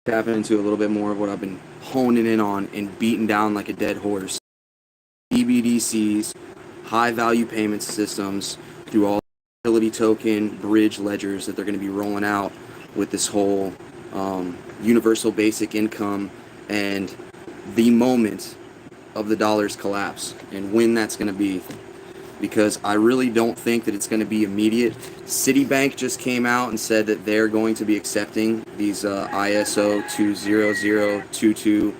tapping into a little bit more of what I've been honing in on and beating down like a dead horse. BBDCs, high value payment systems through all utility token bridge ledgers that they're going to be rolling out with this whole universal basic income, and the moment of the dollar's collapse and when that's going to be, because I really don't think that it's going to be immediate. Citibank just came out and said that they're going to be accepting these ISO 20022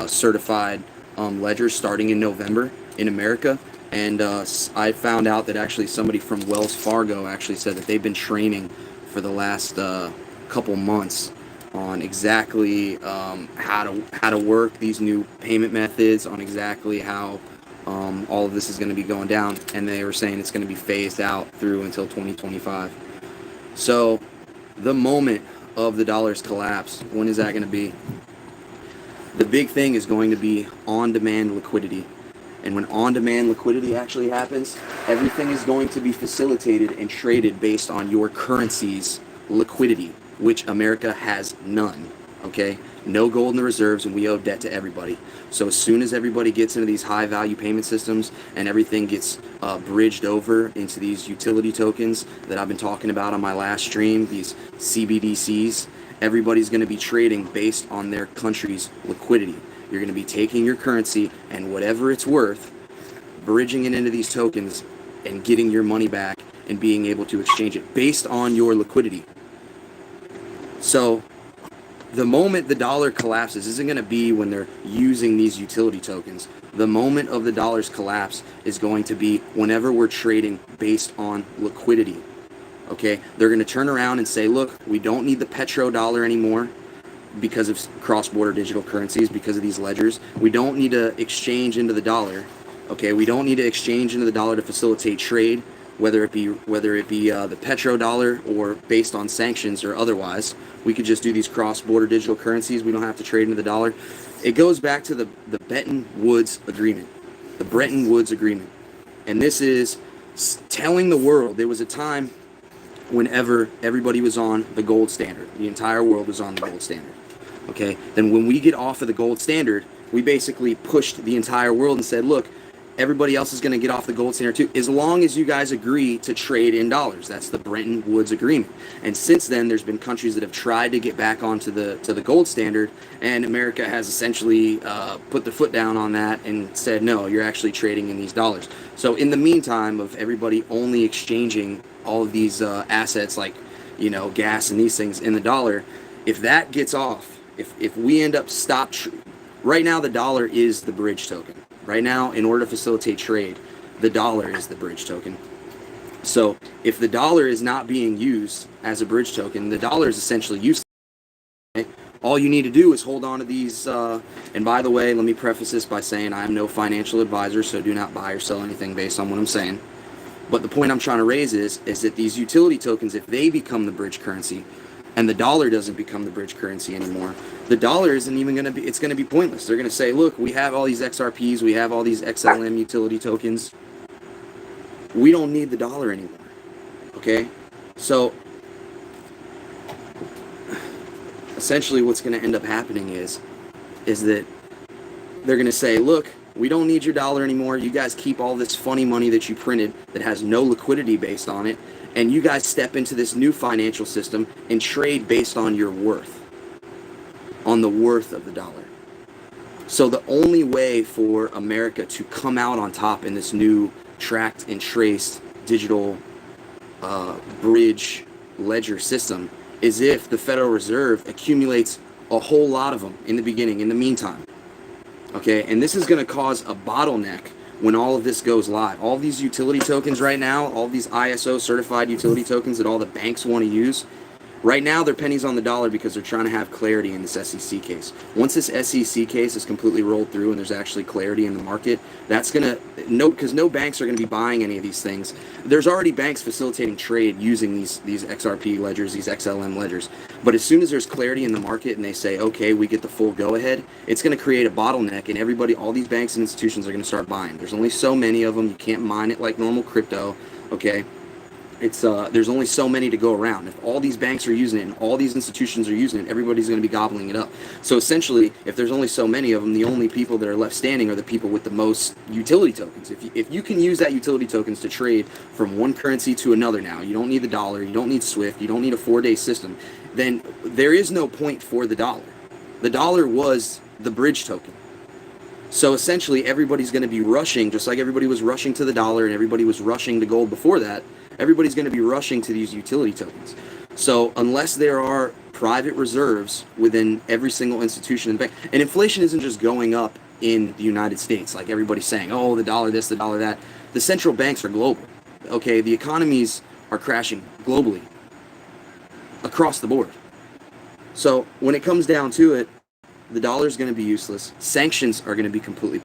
certified ledgers starting in November in America. And I found out that actually somebody from Wells Fargo actually said that they've been training for the last couple months on exactly how to work these new payment methods, on exactly how all of this is going to be going down, and they were saying it's going to be phased out through until 2025. So the moment of the dollar's collapse, when is that going to be? The big thing is going to be on-demand liquidity. And when on-demand liquidity actually happens, everything is going to be facilitated and traded based on your currency's liquidity, which America has none. Okay? No gold in the reserves, and we owe debt to everybody. So as soon as everybody gets into these high-value payment systems and everything gets bridged over into these utility tokens that I've been talking about on my last stream, these CBDCs, everybody's going to be trading based on their country's liquidity. You're going to be taking your currency and whatever it's worth, bridging it into these tokens and getting your money back and being able to exchange it based on your liquidity. So the moment the dollar collapses isn't going to be when they're using these utility tokens. The moment of the dollar's collapse is going to be whenever we're trading based on liquidity. Okay? They're going to turn around and say, look, we don't need the petrodollar anymore because of cross-border digital currencies, because of these ledgers. We don't need to exchange into the dollar. Okay? We don't need to exchange into the dollar to facilitate trade, whether it be the petrodollar or based on sanctions or otherwise. We could just do these cross-border digital currencies. We don't have to trade into the dollar. It goes back to the Bretton Woods Agreement. The Bretton Woods Agreement. And this is telling the world there was a time whenever everybody was on the gold standard. The entire world was on the gold standard. Okay? Then when we get off of the gold standard, we basically pushed the entire world and said, look, everybody else is going to get off the gold standard too, as long as you guys agree to trade in dollars. That's the Bretton Woods Agreement. And since then, there's been countries that have tried to get back onto the gold standard, and America has essentially put the foot down on that and said, no, you're actually trading in these dollars. So in the meantime of everybody only exchanging all of these assets like, gas and these things in the dollar, if that gets off, if we end up right now the dollar is the bridge token. Right now, in order to facilitate trade, the dollar is the bridge token. So if the dollar is not being used as a bridge token, the dollar is essentially useless. Okay? All you need to do is hold on to these. And by the way, let me preface this by saying I am no financial advisor, so do not buy or sell anything based on what I'm saying. But the point I'm trying to raise is that these utility tokens, if they become the bridge currency, and the dollar doesn't become the bridge currency anymore, the dollar isn't even going to be, it's going to be pointless. They're going to say, look, we have all these XRPs, we have all these XLM utility tokens. We don't need the dollar anymore. Okay? So, essentially what's going to end up happening is that they're going to say, look, we don't need your dollar anymore. You guys keep all this funny money that you printed that has no liquidity based on it, and you guys step into this new financial system and trade based on your worth, on the worth of the dollar. So the only way for America to come out on top in this new tracked and traced digital bridge ledger system is if the Federal Reserve accumulates a whole lot of them in the beginning, in the meantime. Okay, and this is going to cause a bottleneck when all of this goes live. All these utility tokens right now, all these ISO certified utility tokens that all the banks want to use, right now they're pennies on the dollar because they're trying to have clarity in this SEC case. Once this SEC case is completely rolled through and there's actually clarity in the market, that's going to, because no banks are going to be buying any of these things. There's already banks facilitating trade using these XRP ledgers, these XLM ledgers. But as soon as there's clarity in the market and they say, okay, we get the full go-ahead, it's going to create a bottleneck, and everybody, all these banks and institutions are going to start buying. There's only so many of them. You can't mine it like normal crypto, okay? It's there's only so many to go around. If all these banks are using it and all these institutions are using it, everybody's going to be gobbling it up. So essentially, if there's only so many of them, the only people that are left standing are the people with the most utility tokens. If you can use that utility tokens to trade from one currency to another now, you don't need the dollar, you don't need SWIFT, you don't need a 4-day system, then there is no point for the dollar. The dollar was the bridge token. So essentially, everybody's going to be rushing, just like everybody was rushing to the dollar and everybody was rushing to gold before that. Everybody's going to be rushing to these utility tokens. So unless there are private reserves within every single institution in the bank, and inflation isn't just going up in the United States, like everybody's saying, oh, the dollar this, the dollar that. The central banks are global. Okay, the economies are crashing globally, across the board. So when it comes down to it, the dollar is going to be useless. Sanctions are going to be completely.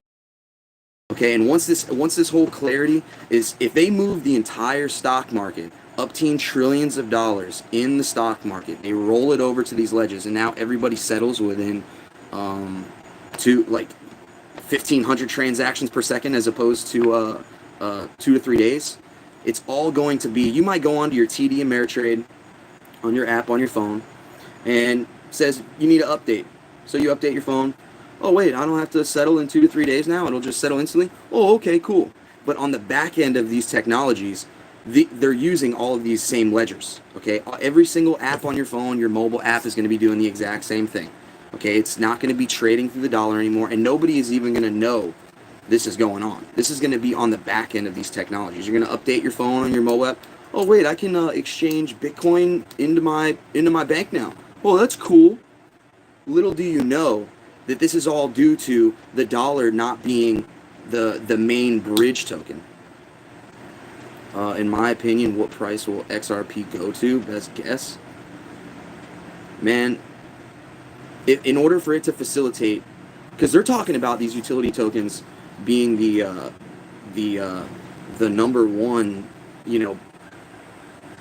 Okay, and once this whole clarity is, if they move the entire stock market, upteen trillions of dollars in the stock market, they roll it over to these ledgers, and now everybody settles within to like 1,500 transactions per second as opposed to 2 to 3 days. It's all going to be, you might go onto your TD Ameritrade on your app on your phone and says you need to update. So you update your phone. Oh wait, I don't have to settle in 2 to 3 days now. It'll just settle instantly. Oh, okay, cool. But on the back end of these technologies, they're using all of these same ledgers. Okay, every single app on your phone, your mobile app, is going to be doing the exact same thing. Okay, it's not going to be trading through the dollar anymore, and nobody is even going to know this is going on. This is going to be on the back end of these technologies. You're going to update your phone on your mobile app. Oh wait, I can exchange Bitcoin into my bank now. Oh, that's cool. Little do you know that this is all due to the dollar not being the main bridge token. In my opinion, what price will XRP go to? Best guess. Man, in order for it to facilitate, because they're talking about these utility tokens being the number one,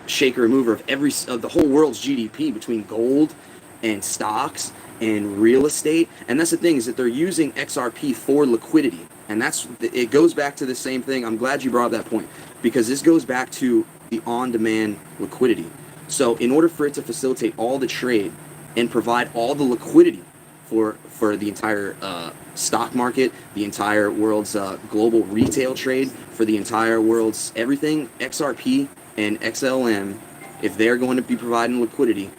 shaker and mover of the whole world's GDP between gold and stocks and real estate. And that's the thing, is that they're using XRP for liquidity. And it goes back to the same thing. I'm glad you brought up that point, because this goes back to the on-demand liquidity. So in order for it to facilitate all the trade and provide all the liquidity for the entire stock market, the entire world's global retail trade, for the entire world's everything, XRP and XLM, if they're going to be providing liquidity,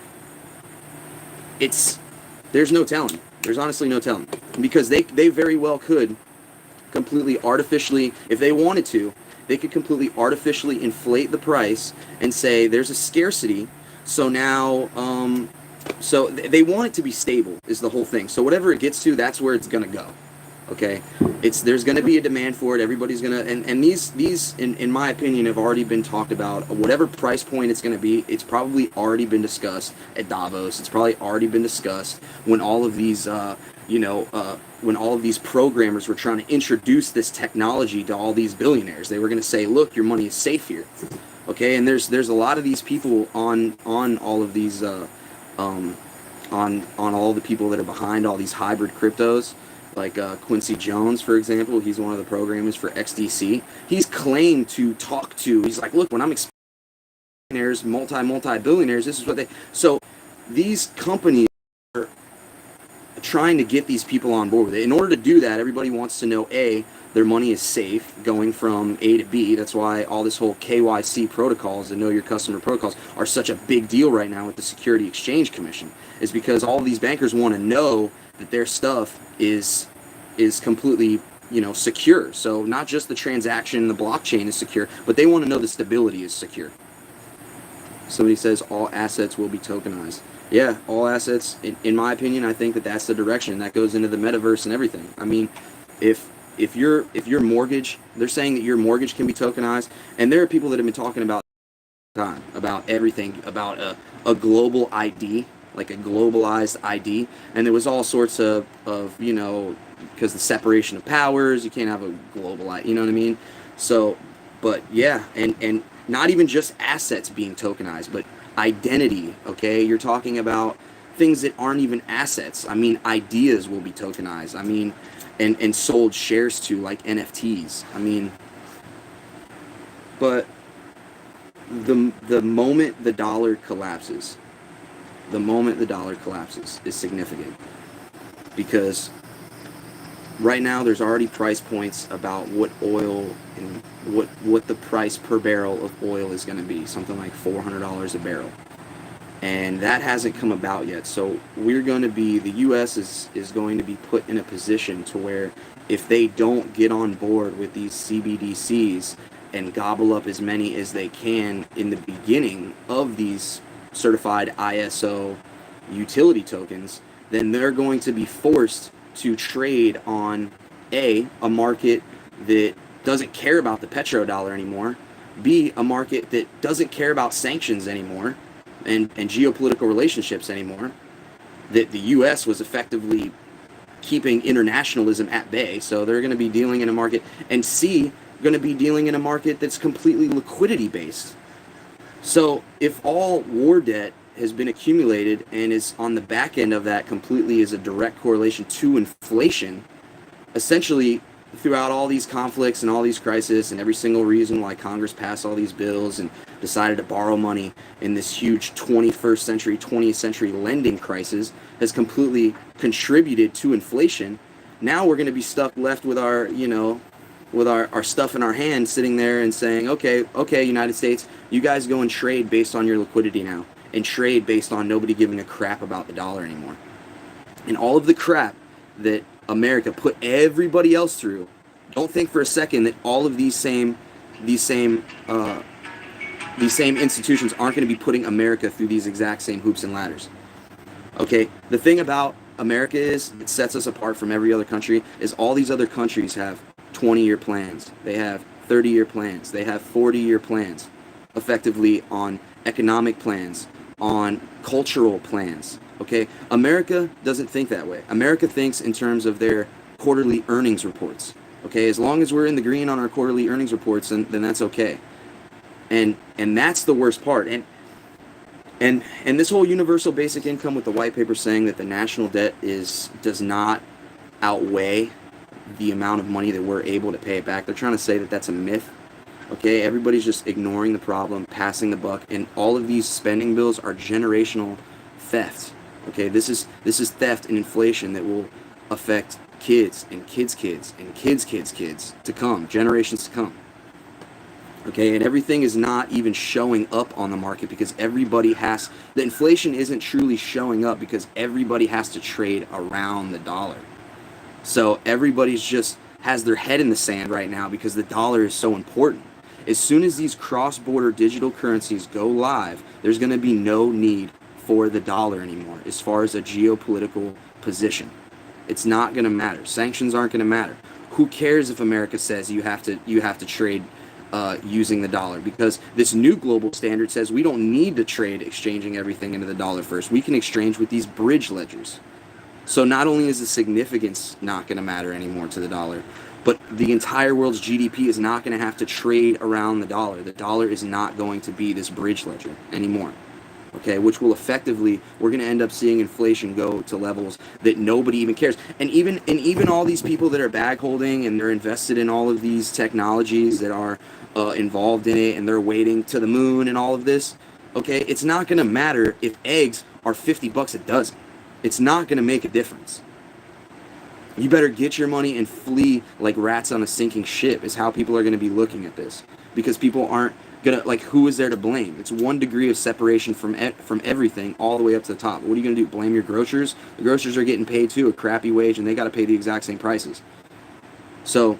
there's no telling. There's honestly no telling, because they very well could completely artificially, if they wanted to, they could completely artificially inflate the price and say there's a scarcity. So now, so they want it to be stable is the whole thing. So whatever it gets to, that's where it's gonna go. Okay, there's going to be a demand for it. Everybody's going to, and these in my opinion have already been talked about. Whatever price point it's going to be, it's probably already been discussed at Davos. It's probably already been discussed when all of these when all of these programmers were trying to introduce this technology to all these billionaires. They were going to say, look, your money is safe here. Okay, and there's a lot of these people on all of these on all the people that are behind all these hybrid cryptos. Like Quincy Jones, for example, he's one of the programmers for XDC. He's claimed to talk to, he's like, look, when I'm explaining multi-billionaires, this is what they, so these companies are trying to get these people on board with it. In order to do that, everybody wants to know, A, their money is safe going from A to B. That's why all this whole KYC protocols and know your customer protocols are such a big deal right now with the Security Exchange Commission, is because all these bankers want to know that their stuff is completely, secure. So not just the transaction, the blockchain is secure, but they want to know the stability is secure. Somebody says all assets will be tokenized. Yeah, all assets, in my opinion, I think that that's the direction. That goes into the metaverse and everything. I mean, if your mortgage, they're saying that your mortgage can be tokenized, and there are people that have been talking about everything, about a global ID, like a globalized ID, and there was all sorts of because the separation of powers, you can't have a global ID, you know what I mean? So, but yeah, and not even just assets being tokenized, but identity. Okay, you're talking about things that aren't even assets. I mean, ideas will be tokenized. I mean, and sold shares to, like NFTs. I mean, but the moment the dollar collapses, is significant, because right now there's already price points about what oil and what the price per barrel of oil is going to be, something like $400 a barrel, and that hasn't come about yet. So the U.S. is going to be put in a position to where, if they don't get on board with these CBDCs and gobble up as many as they can in the beginning of these certified ISO utility tokens, then they're going to be forced to trade on a market that doesn't care about the petrodollar anymore, B, a market that doesn't care about sanctions anymore, and geopolitical relationships anymore, that the U.S. was effectively keeping internationalism at bay. So they're going to be dealing in a market, and C, going to be dealing in a market that's completely liquidity based. So if all war debt has been accumulated and is on the back end of that completely as a direct correlation to inflation, essentially throughout all these conflicts and all these crises, and every single reason why Congress passed all these bills and decided to borrow money in this huge 21st century, 20th century lending crisis, has completely contributed to inflation. Now we're going to be stuck left with our, with our stuff in our hand, sitting there and saying, okay, United States, you guys go and trade based on your liquidity now, and trade based on nobody giving a crap about the dollar anymore. And all of the crap that America put everybody else through, don't think for a second that all of these same institutions aren't going to be putting America through these exact same hoops and ladders. Okay, the thing about America is, it sets us apart from every other country, is all these other countries have 20-year plans, they have 30-year plans, they have 40-year plans, effectively on economic plans, on cultural plans. Okay, America doesn't think that way. America thinks in terms of their quarterly earnings reports. Okay, as long as we're in the green on our quarterly earnings reports, then that's okay. And that's the worst part. And this whole universal basic income, with the white paper saying that the national debt does not outweigh the amount of money that we're able to pay it back. They're trying to say that that's a myth. Okay, everybody's just ignoring the problem, passing the buck, and all of these spending bills are generational theft. Okay, this is theft and inflation that will affect kids and kids' kids and kids' kids' kids to come, generations to come. Okay, and everything is not even showing up on the market because the inflation isn't truly showing up because everybody has to trade around the dollar. So everybody's just has their head in the sand right now because the dollar is so important. As soon as these cross-border digital currencies go live, there's going to be no need for the dollar anymore as far as a geopolitical position. It's not going to matter. Sanctions aren't going to matter. Who cares if America says you have to trade using the dollar, because this new global standard says we don't need to trade exchanging everything into the dollar first. We can exchange with these bridge ledgers. So not only is the significance not going to matter anymore to the dollar, but the entire world's GDP is not going to have to trade around the dollar. The dollar is not going to be this bridge ledger anymore. Okay, which will effectively, we're going to end up seeing inflation go to levels that nobody even cares. And even all these people that are bag holding and they're invested in all of these technologies that are involved in it, and they're waiting to the moon and all of this, okay, it's not going to matter if eggs are $50 a dozen. It's not going to make a difference. You better get your money and flee like rats on a sinking ship is how people are going to be looking at this, because people aren't gonna, like, who is there to blame? It's 1 degree of separation from everything all the way up to the top. What are you gonna do? Blame your grocers? The grocers are getting paid too a crappy wage, and they got to pay the exact same prices. So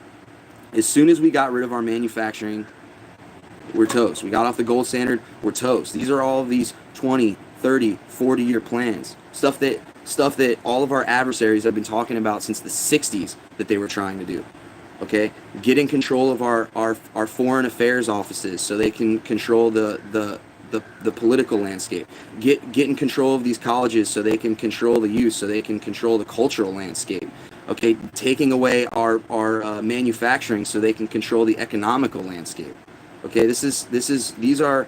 as soon as we got rid of our manufacturing, we're toast. We got off the gold standard, we're toast. These are all of these 20, 30, 40-year plans, stuff that all of our adversaries have been talking about since the 60s that they were trying to do. Okay, getting control of our foreign affairs offices so they can control the political landscape. Getting control of these colleges so they can control the youth, so they can control the cultural landscape. Okay, taking away our manufacturing so they can control the economical landscape. Okay, these are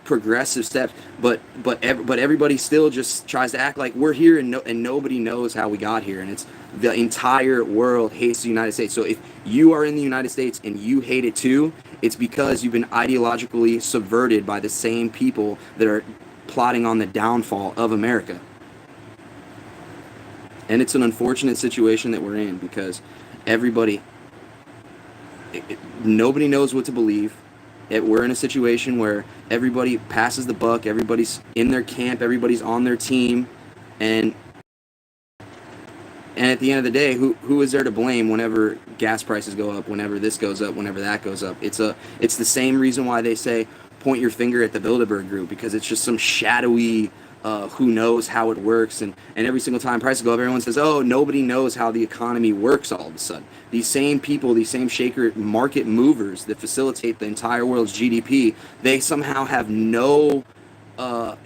progressive steps, but everybody still just tries to act like we're here, and nobody knows how we got here, and it's the entire world hates the United States. So if you are in the United States and you hate it too, it's because you've been ideologically subverted by the same people that are plotting on the downfall of America. And it's an unfortunate situation that we're in, because nobody knows what to believe. We're in a situation where everybody passes the buck, everybody's in their camp, everybody's on their team, and at the end of the day, who is there to blame whenever gas prices go up, whenever this goes up, whenever that goes up? It's the same reason why they say point your finger at the Bilderberg Group, because it's just some shadowy who knows how it works, and every single time prices go up, everyone says, oh, nobody knows how the economy works all of a sudden. These same people, these same shaker market movers that facilitate the entire world's GDP, they somehow have no,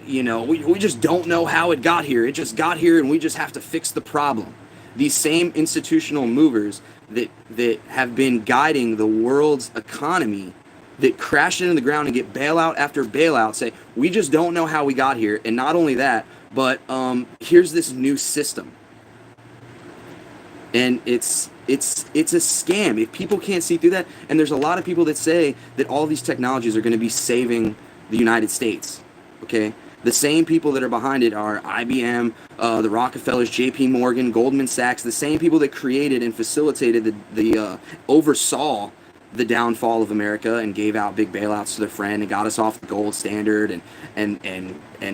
we just don't know how it got here. It just got here, and we just have to fix the problem. These same institutional movers that have been guiding the world's economy, that crash into the ground and get bailout after bailout, say, we just don't know how we got here. And not only that, but here's this new system. And it's a scam. If people can't see through that, and there's a lot of people that say that all these technologies are going to be saving the United States, okay? The same people that are behind it are IBM, the Rockefellers, JP Morgan, Goldman Sachs, the same people that created and facilitated oversaw the downfall of America and gave out big bailouts to their friend and got us off the gold standard and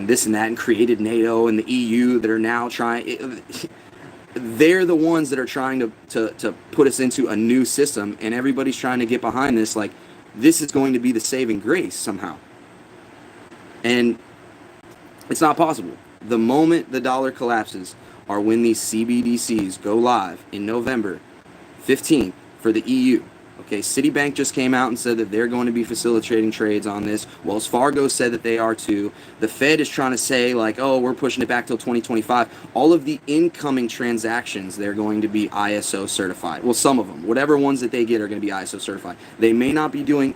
this and that, and created NATO and the EU that are now trying. They're the ones that are trying to put us into a new system, and everybody's trying to get behind this like this is going to be the saving grace somehow. And it's not possible. The moment the dollar collapses are when these CBDCs go live in November 15th for the EU. Okay, Citibank just came out and said that they're going to be facilitating trades on this. Wells Fargo said that they are too. The Fed is trying to say like, oh, we're pushing it back till 2025. All of the incoming transactions, they're going to be ISO certified. Well, some of them, whatever ones that they get are going to be ISO certified. They may not be doing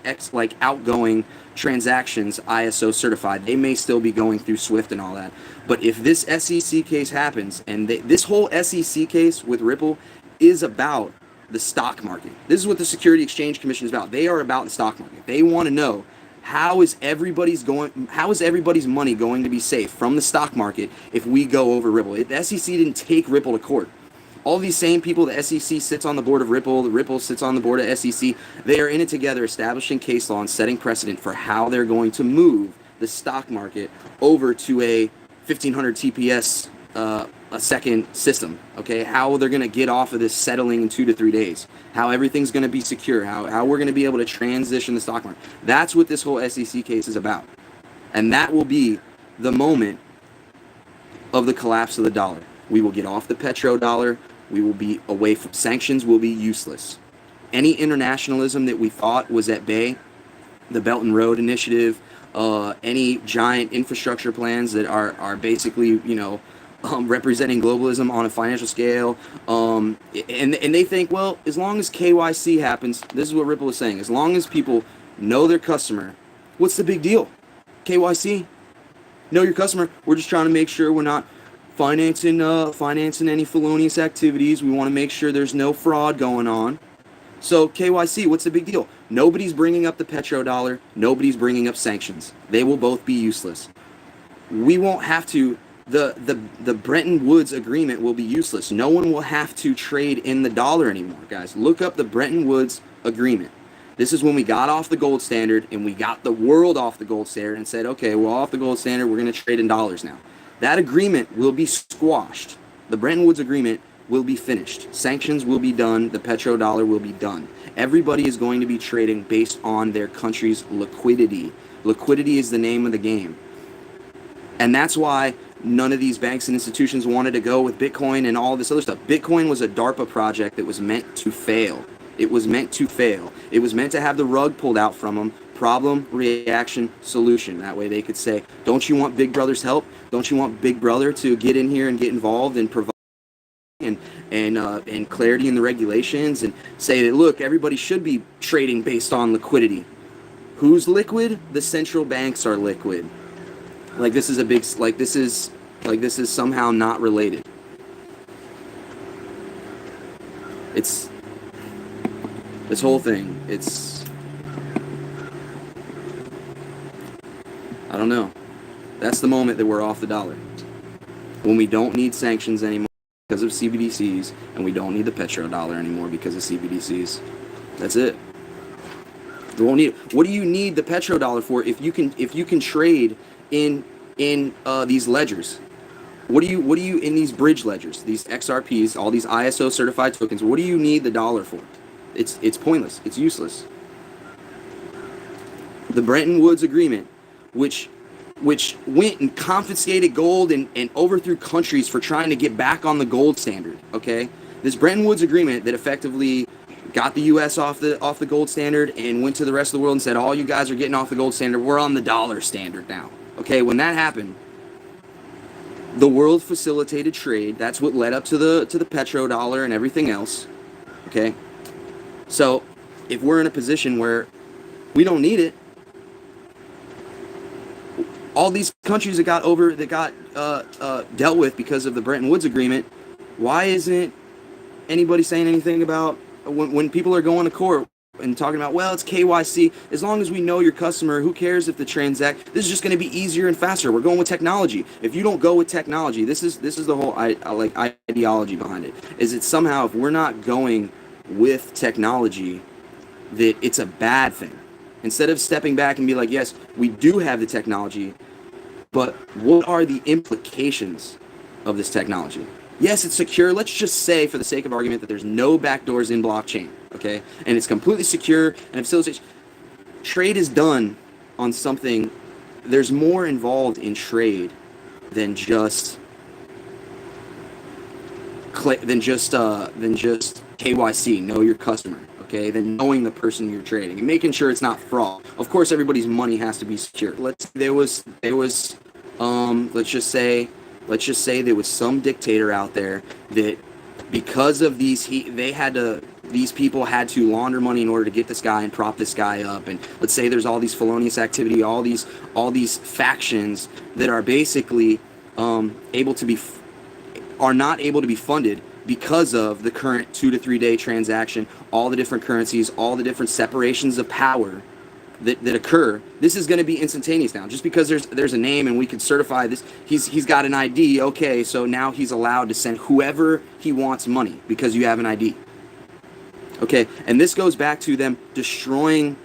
outgoing transactions ISO certified. They may still be going through SWIFT and all that. But if this SEC case happens, and this whole SEC case with Ripple is about the stock market. This is what the Security Exchange Commission is about. They are about the stock market. They want to know how is everybody's money going to be safe from the stock market if we go over Ripple. The SEC didn't take Ripple to court. All these same people, the SEC sits on the board of Ripple, the Ripple sits on the board of SEC. They are in it together, establishing case law and setting precedent for how they're going to move the stock market over to a 1500 TPS a second system, okay? How they're going to get off of this settling in 2 to 3 days, how everything's going to be secure, how we're going to be able to transition the stock market. That's what this whole SEC case is about. And that will be the moment of the collapse of the dollar. We will get off the petrodollar. We will be away from sanctions, will be useless. Any internationalism that we thought was at bay, the Belt and Road Initiative, any giant infrastructure plans that are basically, representing globalism on a financial scale, and they think, well, as long as KYC happens, this is what Ripple is saying, as long as people know their customer, what's the big deal? KYC, know your customer. We're just trying to make sure we're not financing any felonious activities. We want to make sure there's no fraud going on. So KYC, what's the big deal? Nobody's bringing up the petrodollar. Nobody's bringing up sanctions. They will both be useless. We won't have to. The Bretton Woods agreement will be useless. No one will have to trade in the dollar anymore, guys. Look up the Bretton Woods agreement. This is when we got off the gold standard and we got the world off the gold standard and said, okay, we're off the gold standard. We're going to trade in dollars now. That agreement will be squashed. The Bretton Woods agreement will be finished. Sanctions will be done. The petrodollar will be done. Everybody is going to be trading based on their country's liquidity. Liquidity is the name of the game. And that's why none of these banks and institutions wanted to go with Bitcoin and all this other stuff. Bitcoin was a DARPA project that was meant to fail. It was meant to fail. It was meant to have the rug pulled out from them. Problem, reaction, solution. That way they could say, don't you want Big Brother's help? Don't you want Big Brother to get in here and get involved and provide and clarity in the regulations and say that, look, everybody should be trading based on liquidity. Who's liquid? The central banks are liquid. Like this is a big, like this is somehow not related. It's, this whole thing, it's, I don't know. That's the moment that we're off the dollar. When we don't need sanctions anymore because of CBDCs, and we don't need the petrodollar anymore because of CBDCs. That's it. We won't need. What do you need the petrodollar for if you can trade in these ledgers? What do you in these bridge ledgers, these XRPs, all these ISO certified tokens? What do you need the dollar for? It's pointless. It's useless. The Bretton Woods Agreement, which went and confiscated gold and overthrew countries for trying to get back on the gold standard. Okay, this Bretton Woods Agreement that effectively got the U.S. off the gold standard and went to the rest of the world and said, all you guys are getting off the gold standard. We're on the dollar standard now. Okay, when that happened, the world facilitated trade. That's what led up to the petrodollar and everything else. Okay, so if we're in a position where we don't need it, all these countries that got dealt with because of the Bretton Woods Agreement, why isn't anybody saying anything about when people are going to court and talking about, well, it's KYC, as long as we know your customer, who cares if the transact, this is just going to be easier and faster. We're going with technology. If you don't go with technology, this is the whole ideology behind it, is it somehow if we're not going with technology, that it's a bad thing. Instead of stepping back and be like, yes, we do have the technology, but what are the implications of this technology? Yes, it's secure. Let's just say, for the sake of argument, that there's no backdoors in blockchain, okay? And it's completely secure and it facilitates. Trade is done on something. There's more involved in trade than just KYC, know your customer, okay? Than knowing the person you're trading and making sure it's not fraud. Of course, everybody's money has to be secure. Let's just say there was some dictator out there that, because of these people had to launder money in order to get this guy and prop this guy up, and let's say there's all these felonious activity, all these factions that are basically are not able to be funded because of the current 2 to 3 day transaction, all the different currencies, all the different separations of power that occur. This is going to be instantaneous now. Just because there's a name and we can certify this, he's got an ID. Okay, so now he's allowed to send whoever he wants money because you have an ID. Okay, and this goes back to them destroying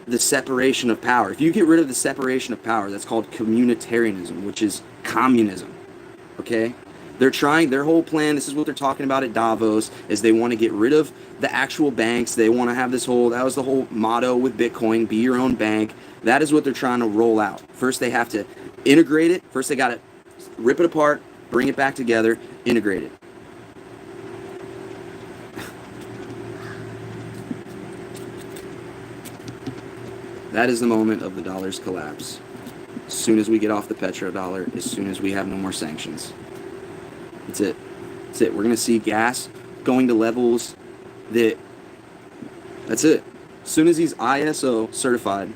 the separation of power. If you get rid of the separation of power, that's called communitarianism, which is communism. Okay? Their whole plan, this is what they're talking about at Davos, is they want to get rid of the actual banks. They want to have that was the whole motto with Bitcoin, be your own bank. That is what they're trying to roll out. First, they have to integrate it. First, they got to rip it apart, bring it back together, integrate it. That is the moment of the dollar's collapse. As soon as we get off the petrodollar, as soon as we have no more sanctions. That's it. We're going to see gas going to levels that's it. As soon as these ISO certified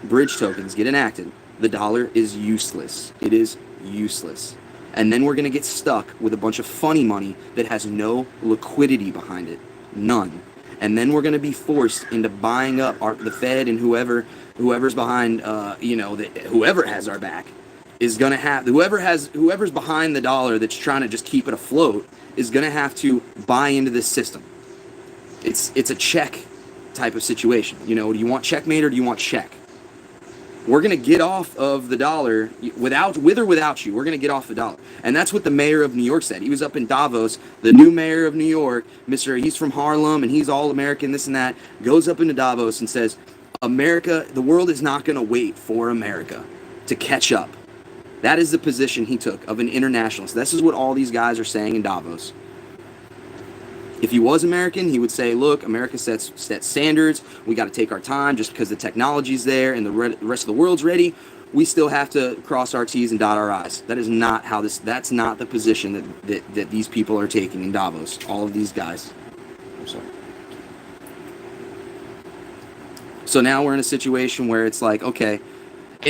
bridge tokens get enacted, the dollar is useless. It is useless. And then we're going to get stuck with a bunch of funny money that has no liquidity behind it. None. And then we're going to be forced into buying up the Fed and whoever's behind, whoever has our back is going to have, whoever's behind the dollar that's trying to just keep it afloat is going to have to buy into this system. It's a check type of situation. Do you want checkmate or do you want check? We're going to get off of the dollar with or without you. We're going to get off the dollar. And that's what the mayor of New York said. He was up in Davos. The new mayor of New York, he's from Harlem and he's all American, this and that, goes up into Davos and says, America, the world is not going to wait for America to catch up. That is the position he took of an internationalist. This is what all these guys are saying in Davos. If he was American, he would say, look, America sets standards. We got to take our time just because the technology's there and the rest of the world's ready. We still have to cross our T's and dot our I's. That is not that's not the position that these people are taking in Davos. All of these guys. I'm sorry. So now we're in a situation where it's like, okay,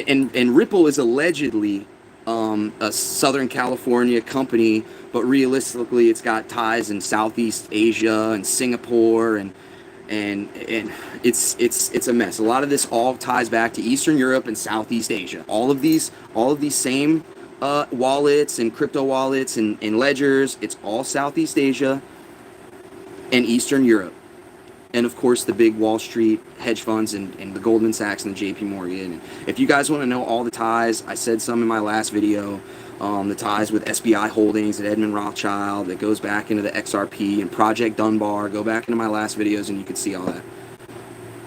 and Ripple is allegedly a Southern California company, but realistically, it's got ties in Southeast Asia and Singapore, and it's a mess. A lot of this all ties back to Eastern Europe and Southeast Asia. All of these same wallets and crypto wallets and ledgers. It's all Southeast Asia and Eastern Europe. And of course, the big Wall Street hedge funds and the Goldman Sachs and the JP Morgan. And if you guys want to know all the ties, I said some in my last video. The ties with SBI Holdings and Edmund Rothschild that goes back into the XRP and Project Dunbar. Go back into my last videos and you can see all that.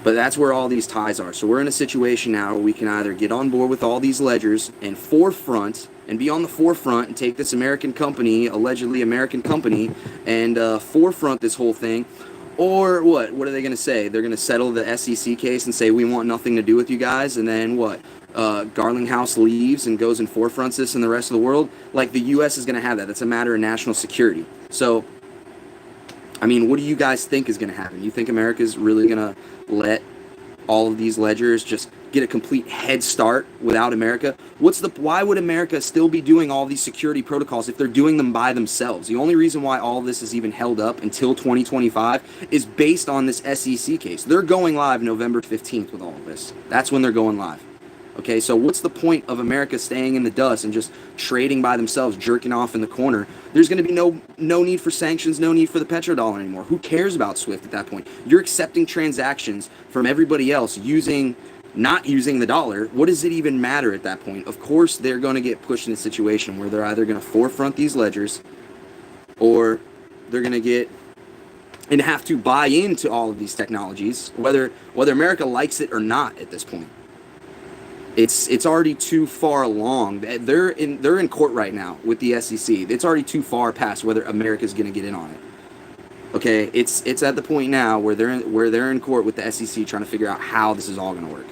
But that's where all these ties are. So we're in a situation now where we can either get on board with all these ledgers and forefront and be on the forefront and take this American company, allegedly American company, and forefront this whole thing. Or what? What are they going to say? They're going to settle the SEC case and say, we want nothing to do with you guys. And then what? Garlinghouse leaves and goes and forefronts this in the rest of the world. Like, the U.S. is going to have that. That's a matter of national security. So, I mean, what do you guys think is going to happen? You think America's really going to let all of these ledgers just get a complete head start without America? Why would America still be doing all these security protocols if they're doing them by themselves? The only reason why all of this is even held up until 2025 is based on this SEC case. They're going live November 15th with all of this. That's when they're going live. Okay, so what's the point of America staying in the dust and just trading by themselves, jerking off in the corner? There's going to be no need for sanctions, no need for the petrodollar anymore. Who cares about SWIFT at that point? You're accepting transactions from everybody else not using the dollar. What does it even matter at that point? Of course, they're going to get pushed in a situation where they're either going to forefront these ledgers or they're going to get and have to buy into all of these technologies, whether America likes it or not at this point. It's already too far along. They're in court right now with the SEC. It's already too far past whether America's going to get in on it. Okay, it's at the point now where they're in court with the SEC trying to figure out how this is all going to work.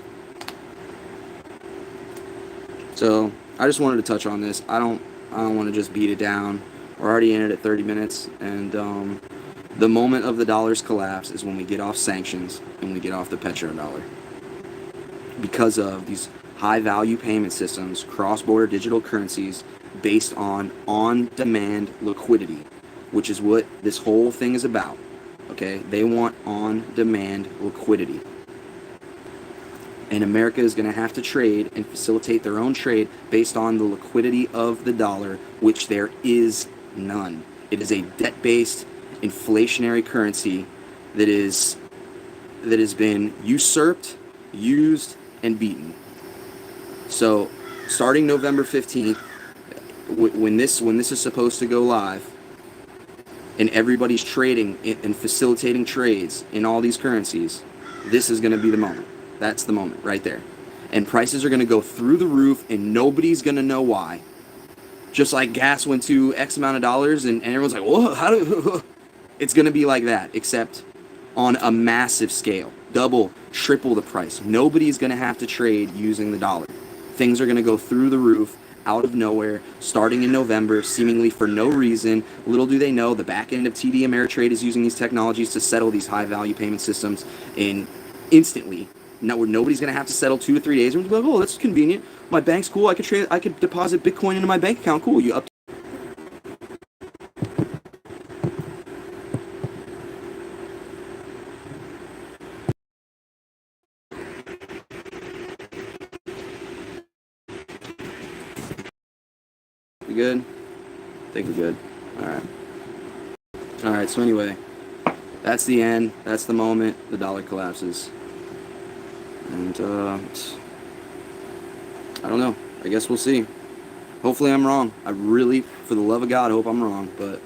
So I just wanted to touch on this. I don't want to just beat it down. We're already in it at 30 minutes, and the moment of the dollar's collapse is when we get off sanctions and we get off the petrodollar, because of these high-value payment systems, cross-border digital currencies based on on-demand liquidity, which is what this whole thing is about. Okay, they want on-demand liquidity. And America is going to have to trade and facilitate their own trade based on the liquidity of the dollar, which there is none. It is a debt-based inflationary currency that has been usurped, used, and beaten. So starting November 15th, when this is supposed to go live, and everybody's trading and facilitating trades in all these currencies, this is going to be the moment. That's the moment right there. And prices are going to go through the roof, and nobody's going to know why. Just like gas went to X amount of dollars, and everyone's like, whoa, it's going to be like that, except on a massive scale. Double, triple the price. Nobody's going to have to trade using the dollar. Things are going to go through the roof, out of nowhere, starting in November, seemingly for no reason. Little do they know, the back end of TD Ameritrade is using these technologies to settle these high-value payment systems instantly. Now, where nobody's going to have to settle 2 to 3 days. And we're like, oh, that's convenient. My bank's cool. I could deposit Bitcoin into my bank account. Cool. You up? We good? I think we're good. All right. So anyway, that's the end. That's the moment the dollar collapses. And I don't know. I guess we'll see. Hopefully I'm wrong. I really, for the love of God, hope I'm wrong. But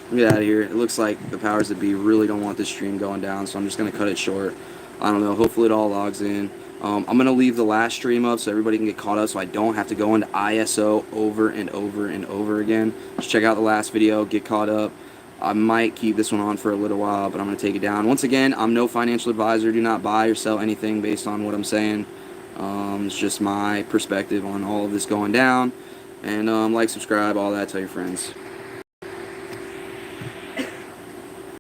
let me get out of here. It looks like the powers that be really don't want this stream going down, so I'm just going to cut it short. I don't know. Hopefully it all logs in. I'm going to leave the last stream up so everybody can get caught up, so I don't have to go into ISO over and over and over again. Just check out the last video, get caught up. I might keep this one on for a little while, but I'm going to take it down. Once again, I'm no financial advisor. Do not buy or sell anything based on what I'm saying. It's just my perspective on all of this going down. And like, subscribe, all that. Tell your friends.